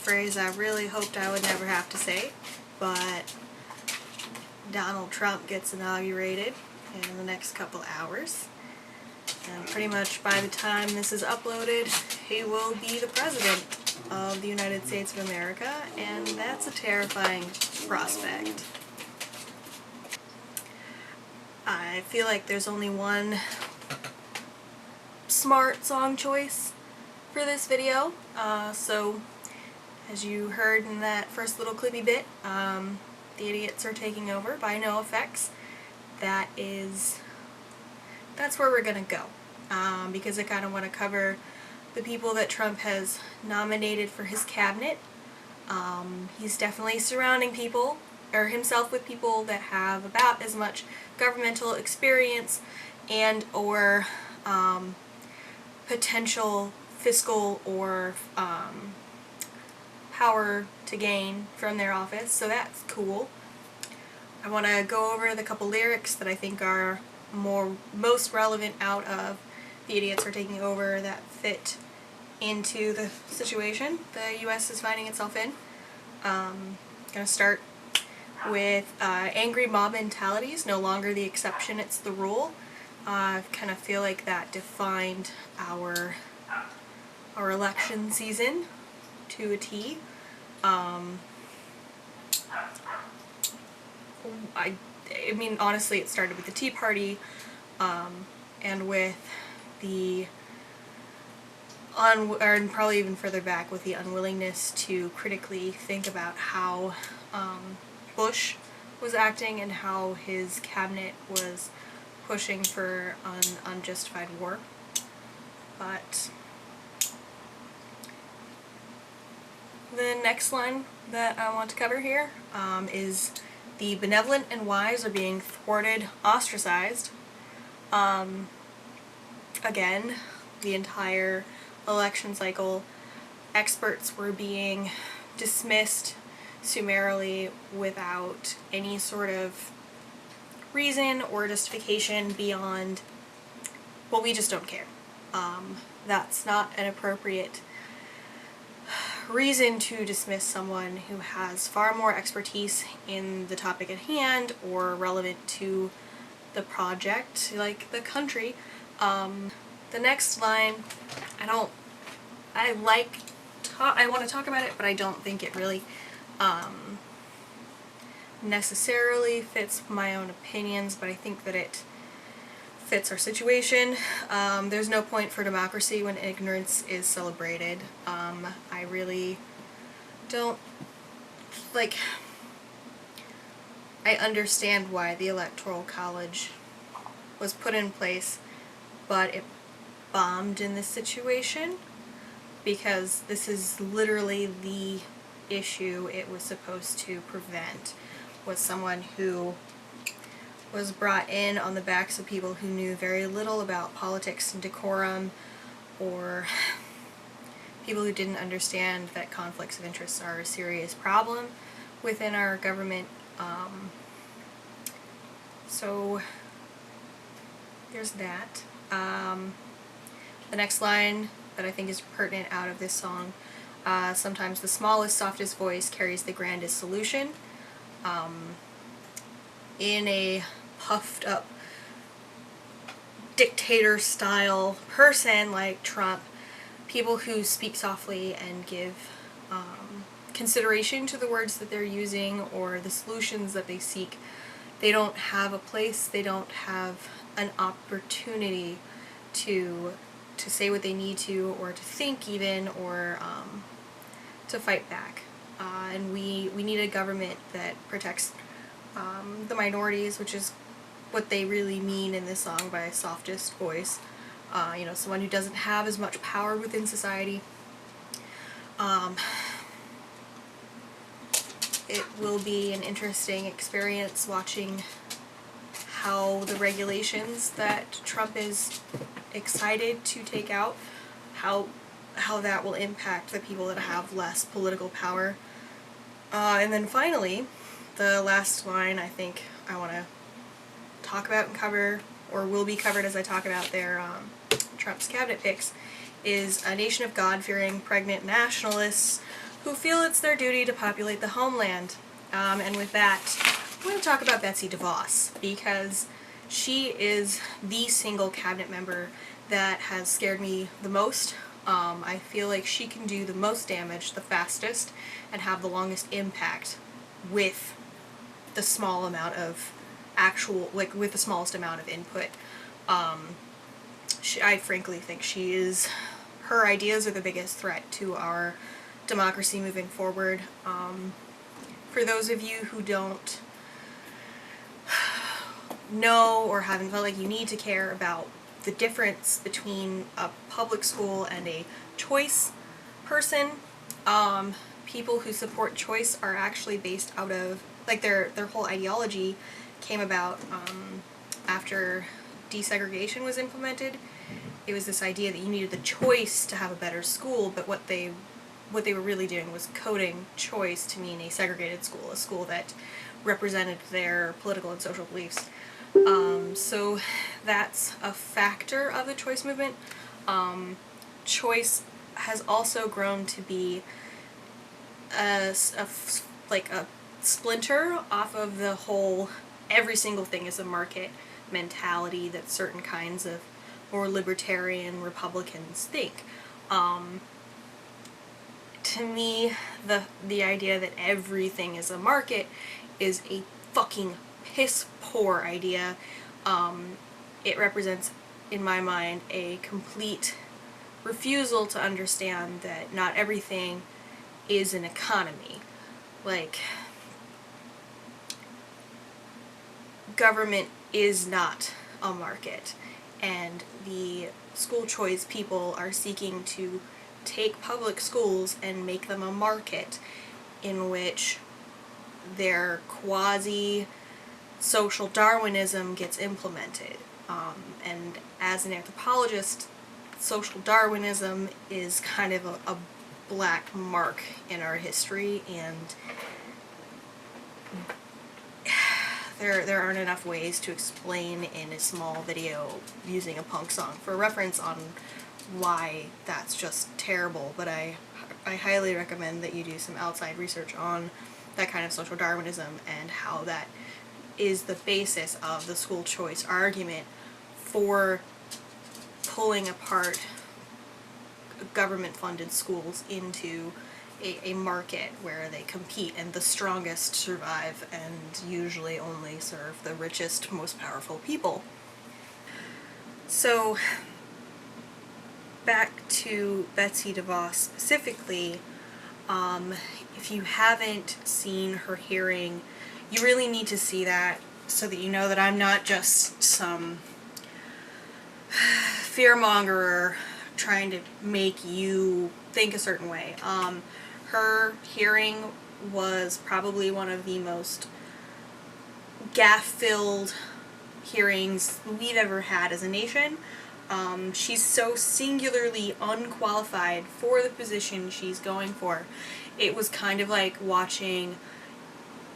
phrase I really hoped I would never have to say, but Donald Trump gets inaugurated in the next couple hours. And pretty much by the time this is uploaded, he will be the President of the United States of America, and that's a terrifying prospect. I feel like there's only one smart song choice for this video. So, as you heard in that first little clippy bit, The Idiots Are Taking Over by NOFX. That's where we're gonna go, because I kind of want to cover the people that Trump has nominated for his cabinet. He's definitely surrounding himself with people that have about as much governmental experience and or potential fiscal or power to gain from their office, so that's cool. I want to go over the couple lyrics that I think are most relevant out of The Idiots Are Taking Over that fit into the situation the U.S. is finding itself in. Gonna start with angry mob mentality is no longer the exception, it's the rule. I kind of feel like that defined our election season to a T. I mean, honestly, it started with the Tea Party, and with the and probably even further back with the unwillingness to critically think about how Bush was acting and how his cabinet was pushing for an unjustified war. But the next line that I want to cover here is the benevolent and wise are being thwarted, ostracized. Again, the entire election cycle, experts were being dismissed summarily without any sort of reason or justification beyond, well, we just don't care. That's not an appropriate reason to dismiss someone who has far more expertise in the topic at hand or relevant to the project, like the country. The next line, I want to talk about it, but I don't think it really necessarily fits my own opinions, but I think that it fits our situation. There's no point for democracy when ignorance is celebrated. I really don't, like, I understand why the Electoral College was put in place, but it bombed in this situation because this is literally the issue it was supposed to prevent, was someone who was brought in on the backs of people who knew very little about politics and decorum, or people who didn't understand that conflicts of interest are a serious problem within our government. So there's that. The next line that I think is pertinent out of this song, sometimes the smallest, softest voice carries the grandest solution. In a puffed up dictator style person like Trump, people who speak softly and give consideration to the words that they're using or the solutions that they seek, they don't have a place, they don't have an opportunity to say what they need to, or to think even, or to fight back. And we need a government that protects the minorities, which is what they really mean in this song by softest voice. You know, someone who doesn't have as much power within society. It will be an interesting experience watching how the regulations that Trump is excited to take out, how that will impact the people that have less political power. And then finally, the last line I think I want to talk about and cover, or will be covered as I talk about Trump's cabinet picks, is a nation of God-fearing, pregnant nationalists who feel it's their duty to populate the homeland. And with that, I'm going to talk about Betsy DeVos, because she is the single cabinet member that has scared me the most. I feel like she can do the most damage the fastest and have the longest impact with the small amount of with the smallest amount of input. I frankly think her ideas are the biggest threat to our democracy moving forward. For those of you who don't know or haven't felt like you need to care about the difference between a public school and a choice person, people who support choice are actually based out of, like, their whole ideology came about after desegregation was implemented. It was this idea that you needed the choice to have a better school, but what they were really doing was coding choice to mean a segregated school, a school that represented their political and social beliefs. So that's a factor of the choice movement. Choice has also grown to be a splinter off of the whole every single thing is a market mentality that certain kinds of more libertarian Republicans think. To me, the idea that everything is a market is a fucking piss poor idea. It represents, in my mind, a complete refusal to understand that not everything is an economy. Like, government is not a market, and the school choice people are seeking to take public schools and make them a market in which their quasi-social Darwinism gets implemented. And as an anthropologist, social Darwinism is kind of a black mark in our history, and there aren't enough ways to explain in a small video using a punk song for reference on why that's just terrible, but I highly recommend that you do some outside research on that kind of social Darwinism and how that is the basis of the school choice argument for pulling apart government-funded schools into a market where they compete and the strongest survive and usually only serve the richest, most powerful people. So, back to Betsy DeVos specifically, if you haven't seen her hearing, you really need to see that so that you know that I'm not just some fearmongerer trying to make you think a certain way. Her hearing was probably one of the most gaffe-filled hearings we've ever had as a nation. She's so singularly unqualified for the position she's going for. It was kind of like watching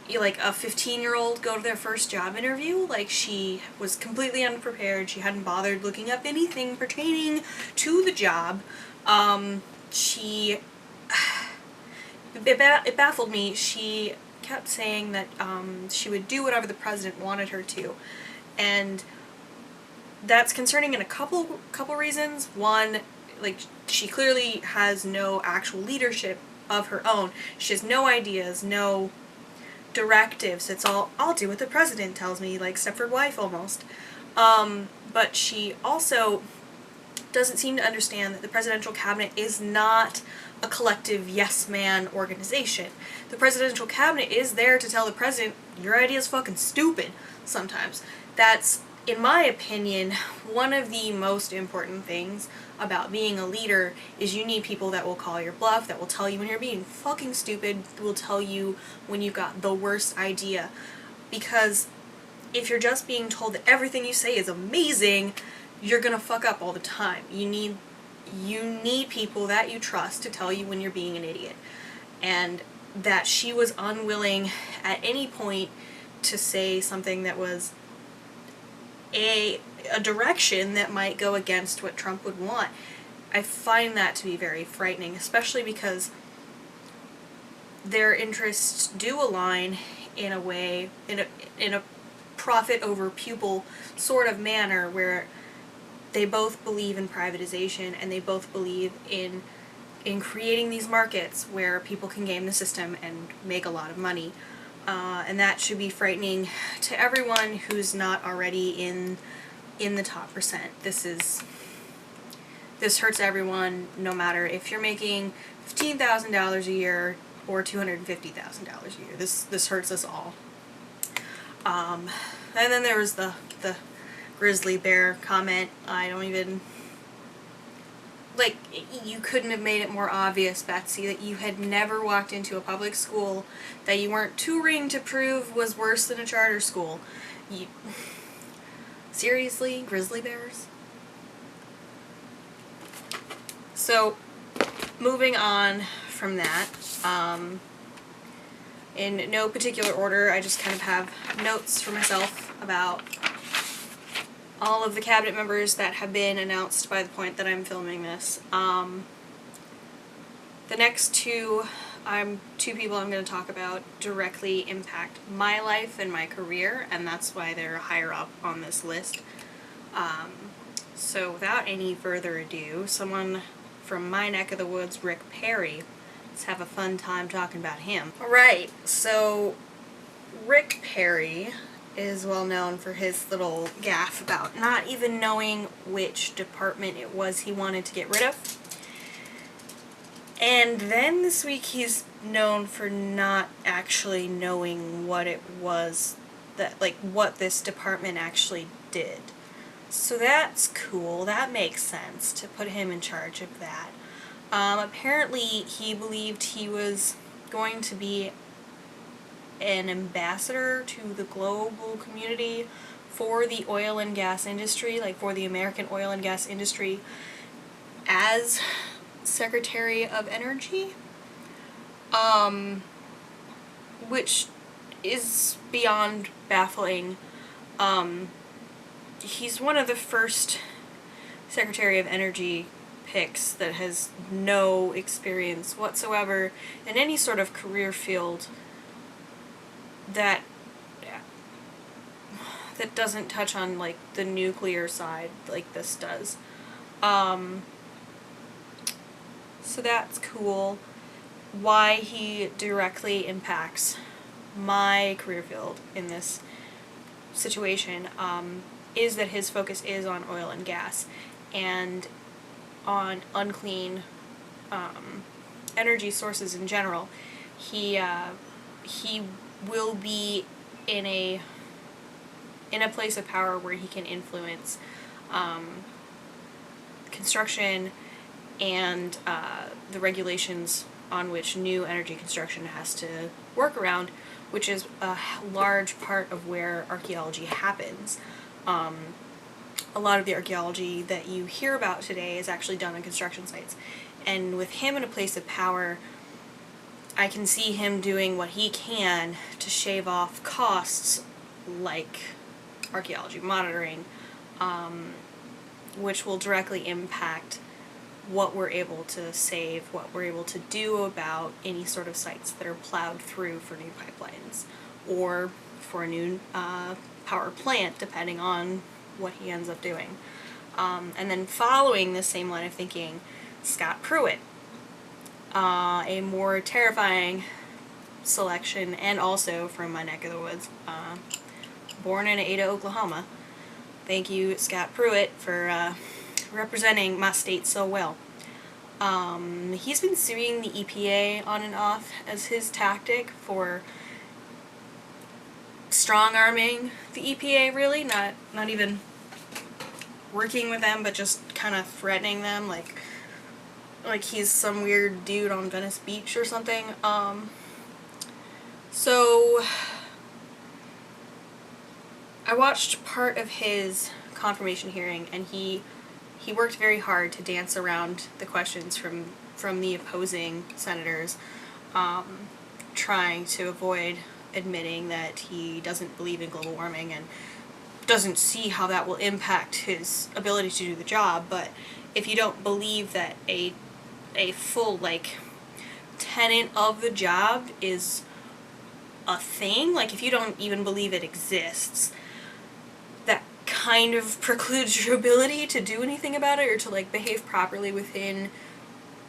like a 15-year-old go to their first job interview. Like, she was completely unprepared. She hadn't bothered looking up anything pertaining to the job. It baffled me. She kept saying that she would do whatever the president wanted her to, and that's concerning in a couple reasons. One, like, she clearly has no actual leadership of her own. She has no ideas, no directives. It's all, I'll do what the president tells me, like Stepford Wife almost. But she also doesn't seem to understand that the presidential cabinet is not a collective yes-man organization. The presidential cabinet is there to tell the president, your idea is fucking stupid sometimes. That's, in my opinion, one of the most important things about being a leader is you need people that will call your bluff, that will tell you when you're being fucking stupid, will tell you when you've got the worst idea. Because if you're just being told that everything you say is amazing, you're gonna fuck up all the time. You need people that you trust to tell you when you're being an idiot. And that she was unwilling at any point to say something that was a direction that might go against what Trump would want. I find that to be very frightening, especially because their interests do align in a way, in a profit over pupil sort of manner, where they both believe in privatization and they both believe in creating these markets where people can game the system and make a lot of money. And that should be frightening to everyone who's not already in the top percent. This hurts everyone, no matter if you're making $15,000 a year or $250,000 a year. This hurts us all. And then there was the grizzly bear comment. I don't even... Like, you couldn't have made it more obvious, Betsy, that you had never walked into a public school that you weren't touring to prove was worse than a charter school. Seriously? Grizzly bears? So, moving on from that, in no particular order, I just kind of have notes for myself about all of the cabinet members that have been announced by the point that I'm filming this. The next two people I'm going to talk about directly impact my life and my career, and that's why they're higher up on this list. So without any further ado, someone from my neck of the woods, Rick Perry. Let's have a fun time talking about him. Alright, so Rick Perry is well known for his little gaffe about not even knowing which department it was he wanted to get rid of. And then this week he's known for not actually knowing what it was that, like, what this department actually did. So that's cool. That makes sense to put him in charge of that. Apparently he believed he was going to be an ambassador to the global community for the oil and gas industry, like for the American oil and gas industry, as Secretary of Energy, which is beyond baffling. He's one of the first Secretary of Energy picks that has no experience whatsoever in any sort of career field that doesn't touch on, like, the nuclear side like this does. So that's cool. Why he directly impacts my career field in this situation is that his focus is on oil and gas and on unclean energy sources in general. He will be in a place of power where he can influence construction and the regulations on which new energy construction has to work around, which is a large part of where archaeology happens. A lot of the archaeology that you hear about today is actually done on construction sites. And with him in a place of power, I can see him doing what he can to shave off costs like archaeology monitoring, which will directly impact what we're able to save, what we're able to do about any sort of sites that are plowed through for new pipelines or for a new power plant, depending on what he ends up doing. And then following the same line of thinking, Scott Pruitt, a more terrifying selection, and also from my neck of the woods, born in Ada, Oklahoma. Thank you, Scott Pruitt, for representing my state so well. He's been suing the EPA on and off as his tactic for strong-arming the EPA, really, not even working with them, but just kind of threatening them, like he's some weird dude on Venice Beach or something. So I watched part of his confirmation hearing, and he worked very hard to dance around the questions from the opposing senators, trying to avoid admitting that he doesn't believe in global warming and doesn't see how that will impact his ability to do the job. But if you don't believe that a full, like, tenet of the job is a thing, like if you don't even believe it exists, that kind of precludes your ability to do anything about it or to like behave properly within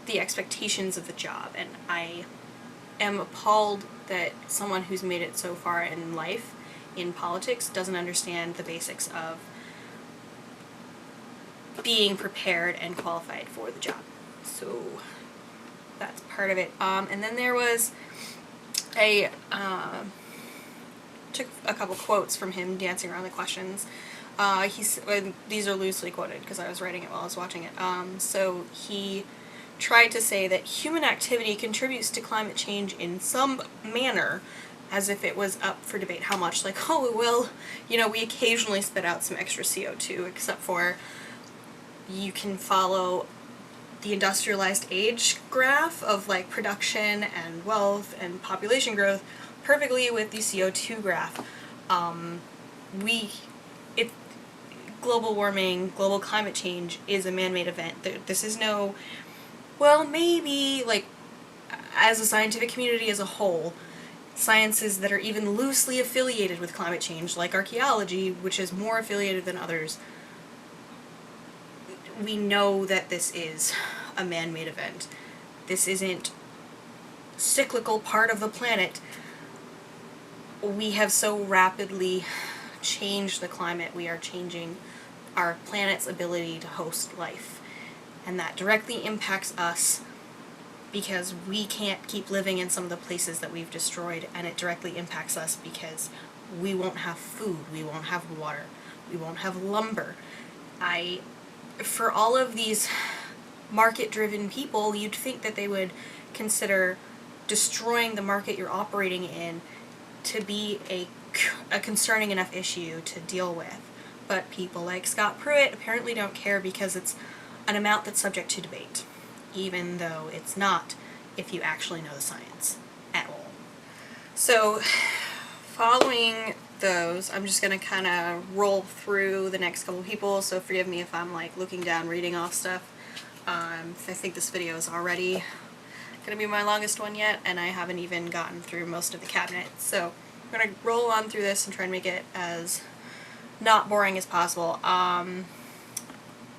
the expectations of the job. And I am appalled that someone who's made it so far in life, in politics, doesn't understand the basics of being prepared and qualified for the job. So that's part of it. And then there was took a couple quotes from him dancing around the questions. These are loosely quoted because I was writing it while I was watching it. So he tried to say that human activity contributes to climate change in some manner, as if it was up for debate how much. Like, oh, well, you know, we occasionally spit out some extra CO2, except for you can follow the industrialized age graph of like production and wealth and population growth perfectly with the CO2 graph. Global warming, global climate change is a man-made event. This is no, well, maybe, like, as a scientific community as a whole, sciences that are even loosely affiliated with climate change, like archaeology, which is more affiliated than others, we know that this is a man-made event. This isn't cyclical part of the planet. We have so rapidly changed the climate. We are changing our planet's ability to host life. And that directly impacts us because we can't keep living in some of the places that we've destroyed, and it directly impacts us because we won't have food, we won't have water, we won't have lumber. For all of these market-driven people, you'd think that they would consider destroying the market you're operating in to be a concerning enough issue to deal with. But people like Scott Pruitt apparently don't care because it's an amount that's subject to debate, even though it's not if you actually know the science at all. So, following those, I'm just going to kind of roll through the next couple people, so forgive me if I'm like looking down, reading off stuff. I think this video is already going to be my longest one yet, and I haven't even gotten through most of the cabinet. So I'm going to roll on through this and try and make it as not boring as possible.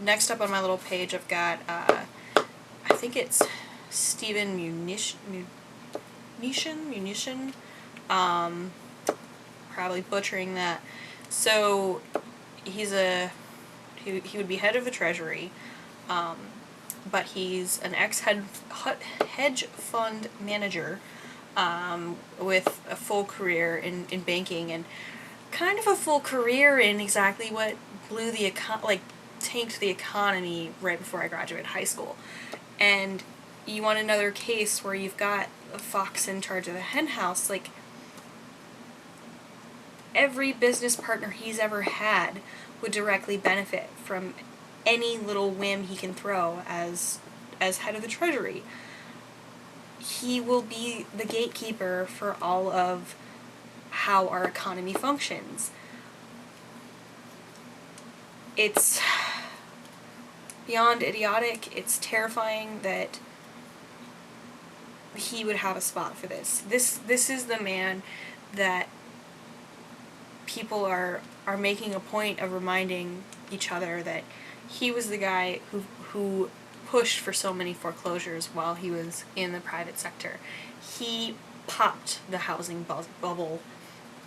Next up on my little page I've got, I think it's Stephen Munition, probably butchering that. So he would be head of the Treasury, but he's an ex-hedge fund manager with a full career in banking, and kind of a full career in exactly what blew the tanked the economy right before I graduated high school. And you want another case where you've got a fox in charge of the hen house, like, every business partner he's ever had would directly benefit from any little whim he can throw as head of the Treasury. He will be the gatekeeper for all of how our economy functions. It's beyond idiotic. It's terrifying that he would have a spot for this. This is the man that people are making a point of reminding each other that he was the guy who pushed for so many foreclosures while he was in the private sector. He popped the housing bubble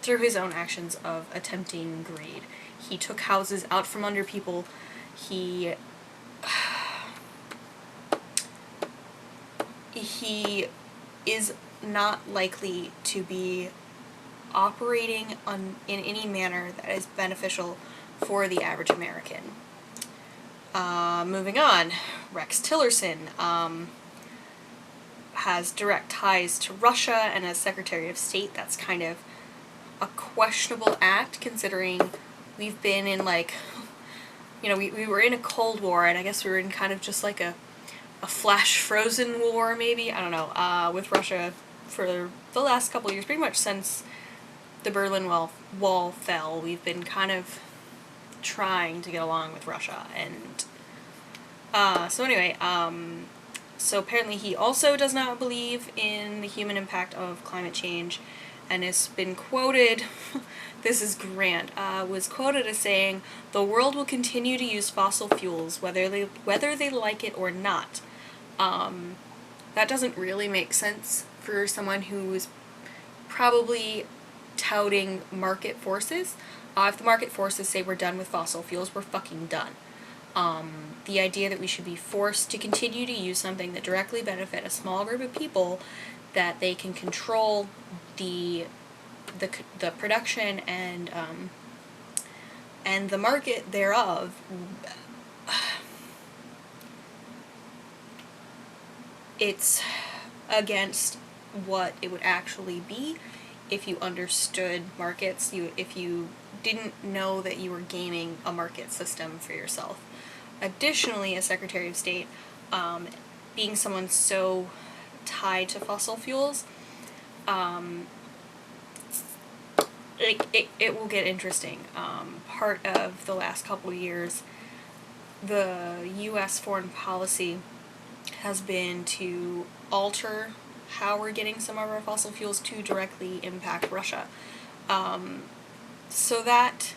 through his own actions of attempting greed. He took houses out from under people. He is not likely to be operating in any manner that is beneficial for the average American. Moving on, Rex Tillerson has direct ties to Russia, and as Secretary of State, that's kind of a questionable act, considering we've been in, like, you know, we were in a Cold War, and I guess we were in kind of just like a flash frozen war, maybe, I don't know, with Russia for the last couple of years, pretty much since the Berlin Wall fell. We've been kind of trying to get along with Russia, and so anyway, So apparently he also does not believe in the human impact of climate change, and has been quoted, this is Grant, was quoted as saying, "The world will continue to use fossil fuels whether they like it or not." That doesn't really make sense for someone who is probably touting market forces. If the market forces say we're done with fossil fuels, we're fucking done. The idea that we should be forced to continue to use something that directly benefit a small group of people, that they can control the production and the market thereof, it's against what it would actually be if you understood markets, if you didn't know that you were gaming a market system for yourself. Additionally, as Secretary of State, being someone so tied to fossil fuels, it will get interesting. Part of the last couple of years, the U.S. foreign policy has been to alter how we're getting some of our fossil fuels to directly impact Russia. So that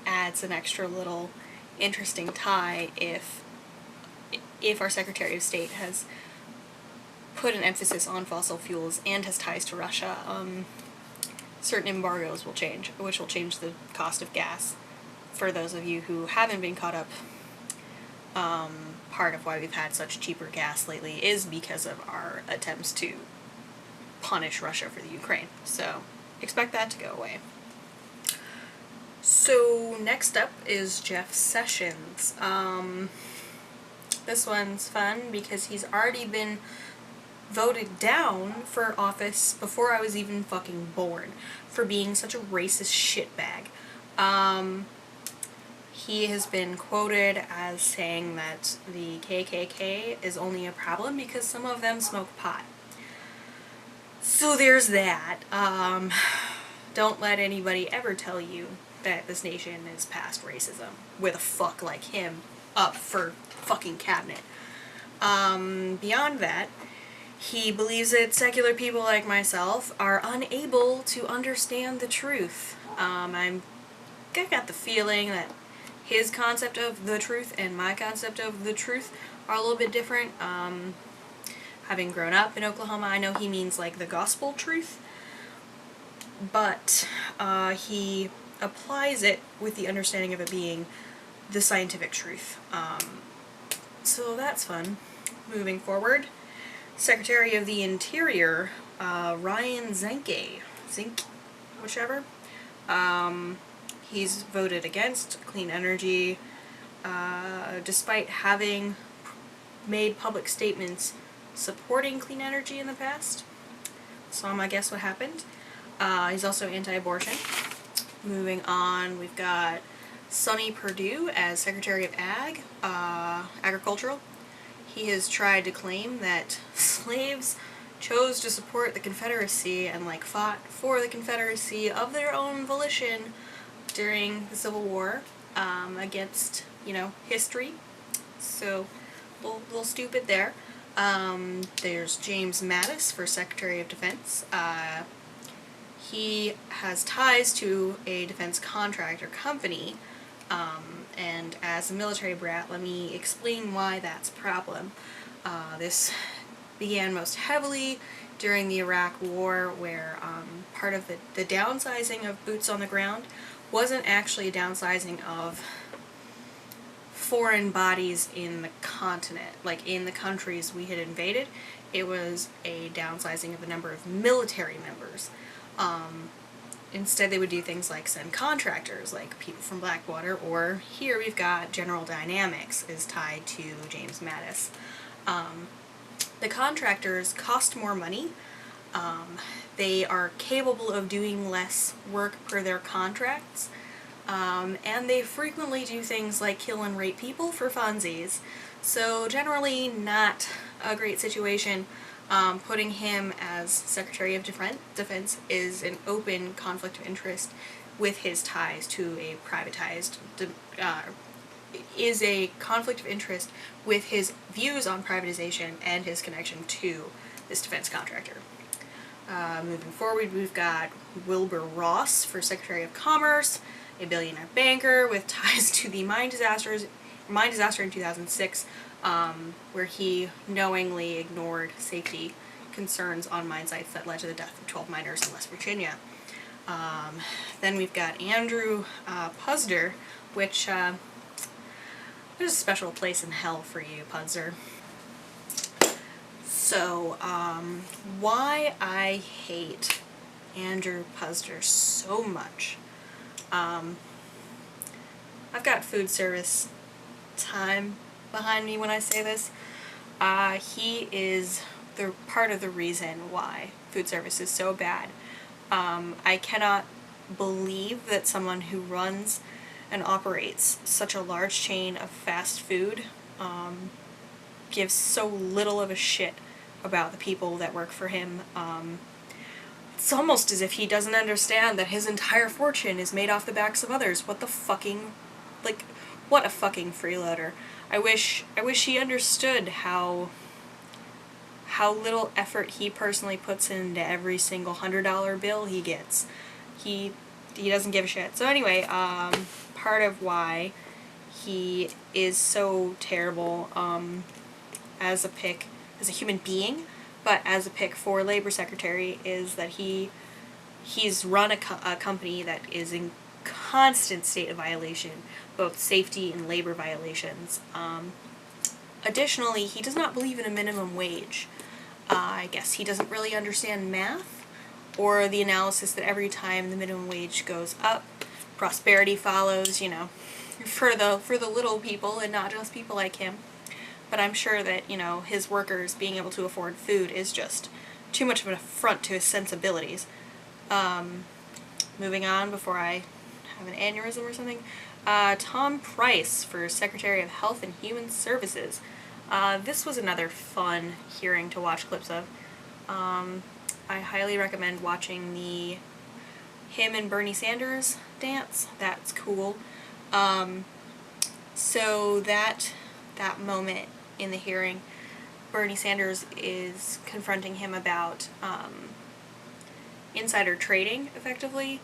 adds an extra little interesting tie if our Secretary of State has put an emphasis on fossil fuels and has ties to Russia. Certain embargoes will change, which will change the cost of gas. For those of you who haven't been caught up, part of why we've had such cheaper gas lately is because of our attempts to punish Russia for the Ukraine. So expect that to go away. So next up is Jeff Sessions. This one's fun because he's already been voted down for office before I was even fucking born for being such a racist shitbag. He has been quoted as saying that the KKK is only a problem because some of them smoke pot. So there's that. Don't let anybody ever tell you that this nation is past racism with a fuck like him up for fucking cabinet. Beyond that, he believes that secular people like myself are unable to understand the truth. I got the feeling that his concept of the truth and my concept of the truth are a little bit different. Having grown up in Oklahoma, I know he means like the gospel truth, but he applies it with the understanding of it being the scientific truth. So that's fun. Moving forward, Secretary of the Interior, Ryan Zinke, whichever, he's voted against clean energy, despite having made public statements supporting clean energy in the past. So I'm gonna guess what happened. He's also anti-abortion. Moving on, we've got Sonny Perdue as Secretary of Agricultural. He has tried to claim that slaves chose to support the Confederacy and fought for the Confederacy of their own volition during the Civil War, against, history. So, a little stupid there. There's James Mattis for Secretary of Defense. He has ties to a defense contractor company, and as a military brat, let me explain why that's a problem. This began most heavily during the Iraq War, where part of the downsizing of boots on the ground wasn't actually a downsizing of foreign bodies in the continent, like in the countries we had invaded. It was a downsizing of the number of military members. Instead, they would do things like send contractors, like people from Blackwater, or here we've got General Dynamics is tied to James Mattis. The contractors cost more money. They are capable of doing less work per their contracts, and they frequently do things like kill and rape people for funsies. So generally not a great situation. Putting him as Secretary of Defense is an open conflict of interest with his ties to a privatized is a conflict of interest with his views on privatization and his connection to this defense contractor. Moving forward, we've got Wilbur Ross for Secretary of Commerce, a billionaire banker with ties to the mine disaster in 2006, where he knowingly ignored safety concerns on mine sites that led to the death of 12 miners in West Virginia. Then we've got Andrew Puzder, which there's a special place in hell for you, Puzder. So, why I hate Andrew Puzder so much. I've got food service time behind me when I say this. He is the part of the reason why food service is so bad. I cannot believe that someone who runs and operates such a large chain of fast food gives so little of a shit about the people that work for him. It's almost as if he doesn't understand that his entire fortune is made off the backs of others. What a fucking freeloader. I wish he understood how little effort he personally puts into every single $100 bill he gets. He doesn't give a shit. So anyway, part of why he is so terrible as a human being, but as a pick for labor secretary, is that he's run a company that is in constant state of violation, both safety and labor violations. Additionally, he does not believe in a minimum wage. I guess he doesn't really understand math or the analysis that every time the minimum wage goes up, prosperity follows, you know, for the little people and not just people like him. But I'm sure that, you know, his workers being able to afford food is just too much of an affront to his sensibilities. Moving on before I have an aneurysm or something. Tom Price for Secretary of Health and Human Services. This was another fun hearing to watch clips of. I highly recommend watching him and Bernie Sanders dance. That's cool. So that moment in the hearing, Bernie Sanders is confronting him about insider trading, effectively.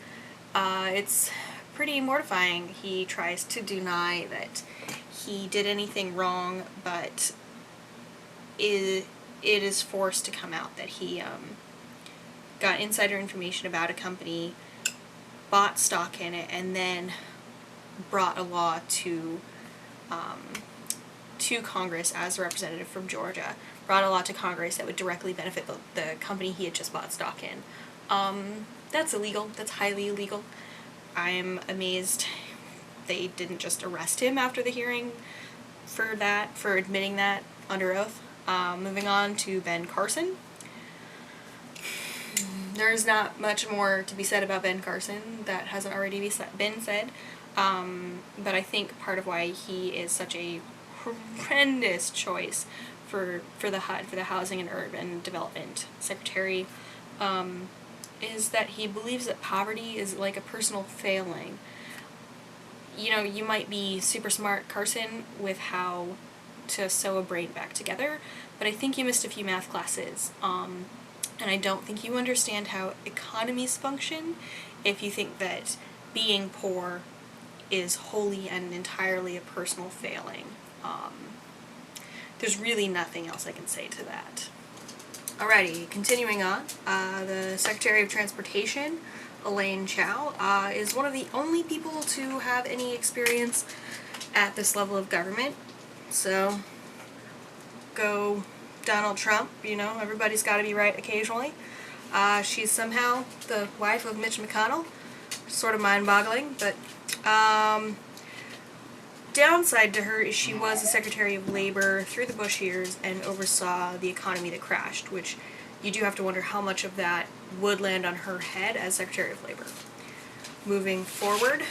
It's pretty mortifying. He tries to deny that he did anything wrong, but it is forced to come out that he got insider information about a company, bought stock in it, and then brought a law to Congress as a representative from Georgia. Brought a law to Congress that would directly benefit the company he had just bought stock in. That's illegal. That's highly illegal. I'm amazed they didn't just arrest him after the hearing for admitting that under oath. Moving on to Ben Carson. There's not much more to be said about Ben Carson that hasn't already been said, but I think part of why he is such a horrendous choice for the HUD, for the Housing and Urban Development Secretary, is that he believes that poverty is like a personal failing. You know, you might be super smart, Carson, with how to sew a brain back together, but I think you missed a few math classes, and I don't think you understand how economies function if you think that being poor is wholly and entirely a personal failing. There's really nothing else I can say to that. Alrighty, continuing on, the Secretary of Transportation, Elaine Chao, is one of the only people to have any experience at this level of government. So, go Donald Trump, you know, everybody's got to be right occasionally. She's somehow the wife of Mitch McConnell. Sort of mind-boggling, but downside to her is she was the Secretary of Labor through the Bush years and oversaw the economy that crashed, which you do have to wonder how much of that would land on her head as Secretary of Labor. Moving forward,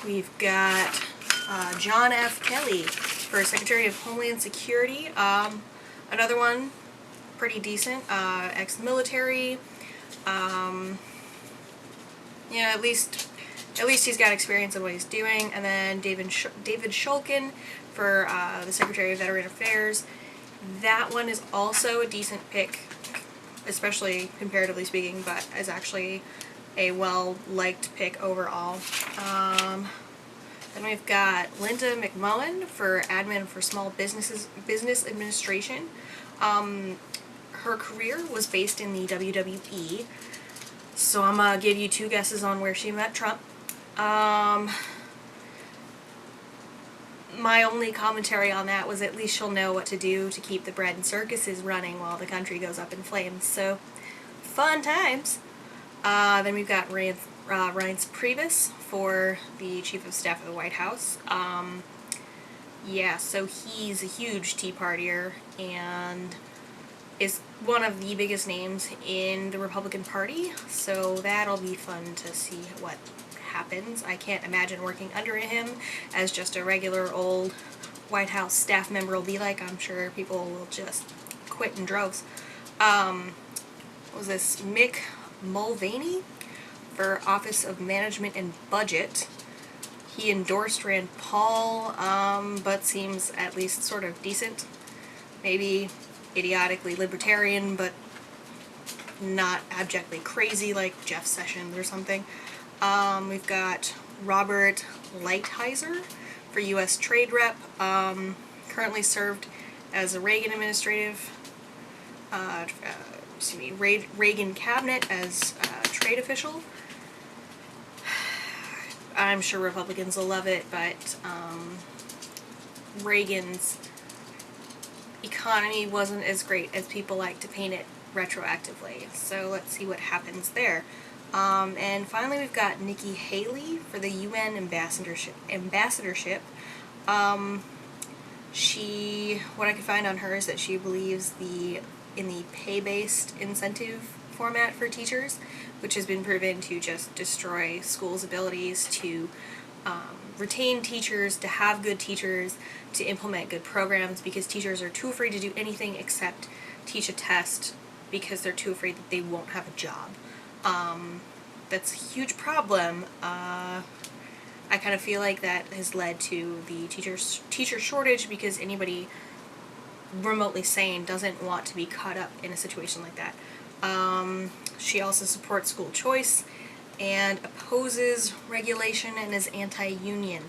we've got John F. Kelly for Secretary of Homeland Security. Another one, pretty decent, ex-military, you know, at least at least he's got experience in what he's doing. And then David Shulkin for the Secretary of Veteran Affairs. That one is also a decent pick, especially comparatively speaking, but is actually a well-liked pick overall. Then we've got Linda McMullen for Admin for Small Business Administration. Her career was based in the WWE, so I'm going to give you 2 guesses on where she met Trump. My only commentary on that was at least she'll know what to do to keep the bread and circuses running while the country goes up in flames. So, fun times. Then we've got Reince Priebus for the Chief of Staff of the White House. Yeah, so he's a huge Tea Partier and is one of the biggest names in the Republican Party, so that'll be fun to see what happens. I can't imagine working under him as just a regular old White House staff member will be like. I'm sure people will just quit in droves. What was this? Mick Mulvaney for Office of Management and Budget. He endorsed Rand Paul, but seems at least sort of decent. Maybe idiotically libertarian, but not abjectly crazy like Jeff Sessions or something. We've got Robert Lighthizer for U.S. Trade Rep. Currently served as a Reagan Reagan cabinet as a trade official. I'm sure Republicans will love it, but Reagan's economy wasn't as great as people like to paint it retroactively. So let's see what happens there. And finally we've got Nikki Haley for the UN ambassadorship. What I could find on her is that she believes in the pay-based incentive format for teachers, which has been proven to just destroy schools' abilities to retain teachers, to have good teachers, to implement good programs, because teachers are too afraid to do anything except teach a test because they're too afraid that they won't have a job. That's a huge problem. I kind of feel like that has led to the teacher shortage, because anybody remotely sane doesn't want to be caught up in a situation like that. She also supports school choice and opposes regulation and is anti-union.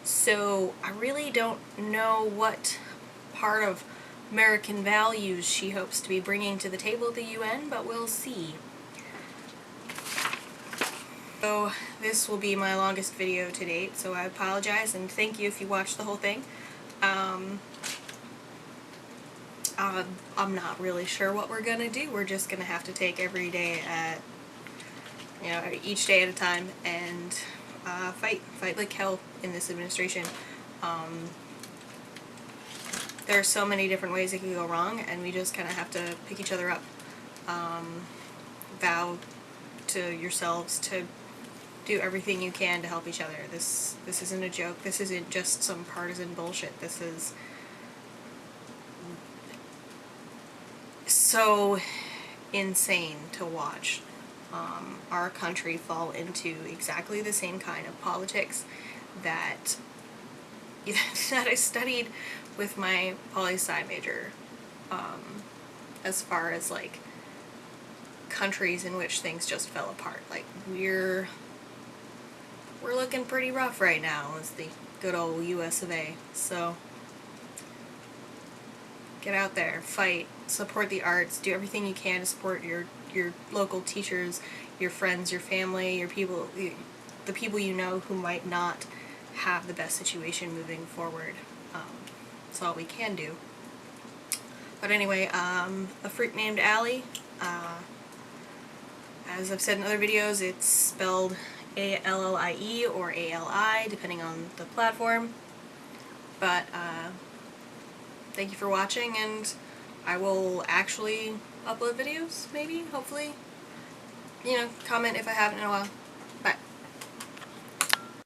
So I really don't know what part of American values she hopes to be bringing to the table at the UN, but we'll see. So this will be my longest video to date, so I apologize, and thank you if you watched the whole thing. I'm not really sure what we're gonna do. We're just gonna have to take every day each day at a time, and fight like hell in this administration. There are so many different ways it could go wrong, and we just kind of have to pick each other up. Vow to yourselves to do everything you can to help each other. This isn't a joke. This isn't just some partisan bullshit. This is so insane to watch our country fall into exactly the same kind of politics that I studied with my poli-sci major, as far as like countries in which things just fell apart. Like we're looking pretty rough right now as the good old US of A. So get out there, fight, support the arts, do everything you can to support your local teachers, your friends, your family, your people, the people you know who might not have the best situation moving forward. That's all we can do. But anyway, A Freak Named Allie, as I've said in other videos, it's spelled A-L-L-I-E or A-L-I, depending on the platform. But thank you for watching, and I will actually upload videos, maybe, hopefully. Comment if I haven't in a while.